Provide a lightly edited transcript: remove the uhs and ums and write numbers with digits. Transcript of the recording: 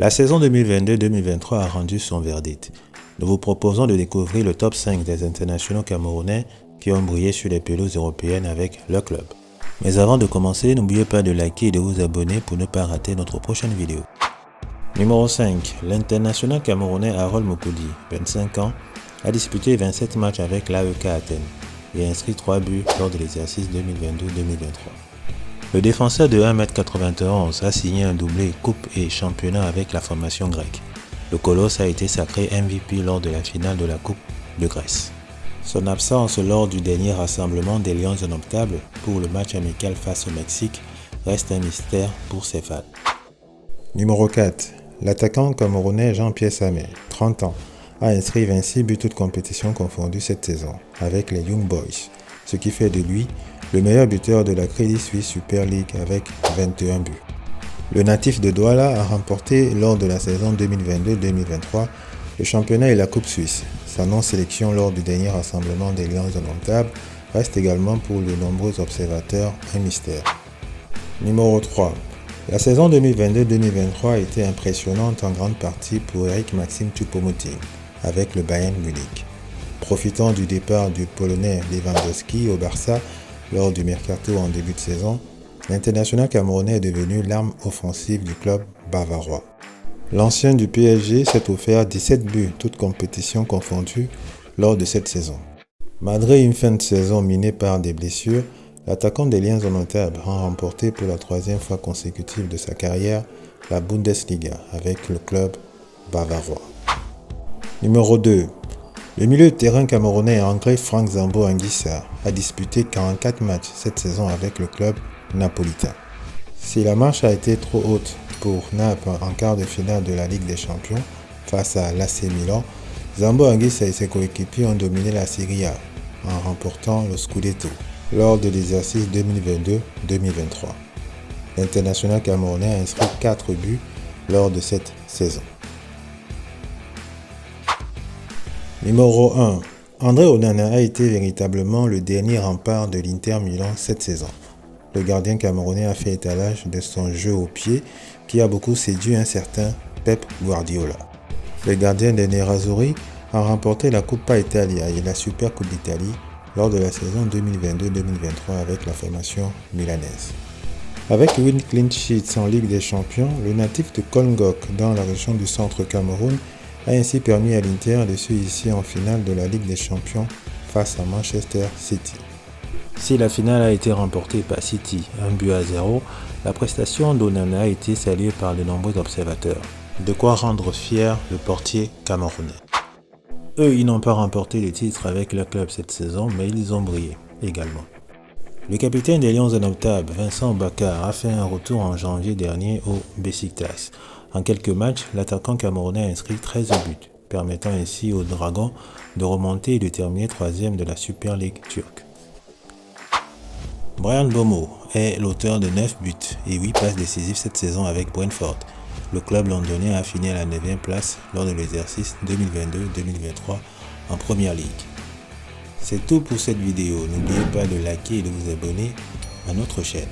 La saison 2022-2023 a rendu son verdict. Nous vous proposons de découvrir le top 5 des internationaux camerounais qui ont brillé sur les pelouses européennes avec leur club. Mais avant de commencer, n'oubliez pas de liker et de vous abonner pour ne pas rater notre prochaine vidéo. Numéro 5. L'international camerounais Harold Moukoudi, 25 ans, a disputé 27 matchs avec l'AEK Athènes et inscrit 3 buts lors de l'exercice 2022-2023. Le défenseur de 1m91 a signé un doublé coupe et championnat avec la formation grecque. Le Colosse a été sacré MVP lors de la finale de la Coupe de Grèce. Son absence lors du dernier rassemblement des Lions indomptables pour le match amical face au Mexique reste un mystère pour ses fans. Numéro 4. L'attaquant camerounais Jean-Pierre Samé, 30 ans, a inscrit 26 buts toutes compétitions confondues cette saison avec les Young Boys, ce qui fait de lui le meilleur buteur de la Credit Suisse Super League avec 21 buts. Le natif de Douala a remporté lors de la saison 2022-2023 le championnat et la Coupe Suisse. Sa non-sélection lors du dernier rassemblement des Lions indomptables reste également pour de nombreux observateurs un mystère. Numéro 3. La saison 2022-2023 a été impressionnante en grande partie pour Eric Maxime Choupo-Moting avec le Bayern Munich. Profitant du départ du Polonais Lewandowski au Barça lors du mercato en début de saison, l'international camerounais est devenu l'arme offensive du club bavarois. L'ancien du PSG s'est offert 17 buts toutes compétitions confondues lors de cette saison. Malgré une fin de saison minée par des blessures, l'attaquant des Lions indomptables a remporté pour la 3e fois consécutive de sa carrière la Bundesliga avec le club bavarois. Numéro 2. Le milieu de terrain camerounais André Frank Zambo Anguissa a disputé 44 matchs cette saison avec le club napolitain. Si la marche a été trop haute pour Naples en quart de finale de la Ligue des Champions face à l'AC Milan, Zambo Anguissa et ses coéquipiers ont dominé la Serie A en remportant le Scudetto lors de l'exercice 2022-2023. L'international camerounais a inscrit 4 buts lors de cette saison. Numéro 1. André Onana a été véritablement le dernier rempart de l'Inter Milan cette saison. Le gardien camerounais a fait étalage de son jeu au pied qui a beaucoup séduit un certain Pep Guardiola. Le gardien des Nerazzurri a remporté la Coppa Italia et la Super Coupe d'Italie lors de la saison 2022-2023 avec la formation milanaise. Avec 8 clean sheets en Ligue des Champions, le natif de Kolngok dans la région du centre Cameroun a ainsi permis à l'Inter de se hisser en finale de la Ligue des Champions face à Manchester City. Si la finale a été remportée par City 1-0, la prestation d'Onana a été saluée par de nombreux observateurs. De quoi rendre fier le portier camerounais. Eux, ils n'ont pas remporté de titre avec leur club cette saison, mais ils ont brillé également. Le capitaine des Lions indomptables, Vincent Bakar, a fait un retour en janvier dernier au Beşiktaş. En quelques matchs, l'attaquant camerounais a inscrit 13 buts, permettant ainsi aux Dragons de remonter et de terminer 3e de la Super League turque. Bryan Mbeumo est l'auteur de 9 buts et 8 passes décisives cette saison avec Brentford. Le club londonien a fini à la 9e place lors de l'exercice 2022-2023 en Premier League. C'est tout pour cette vidéo. N'oubliez pas de liker et de vous abonner à notre chaîne.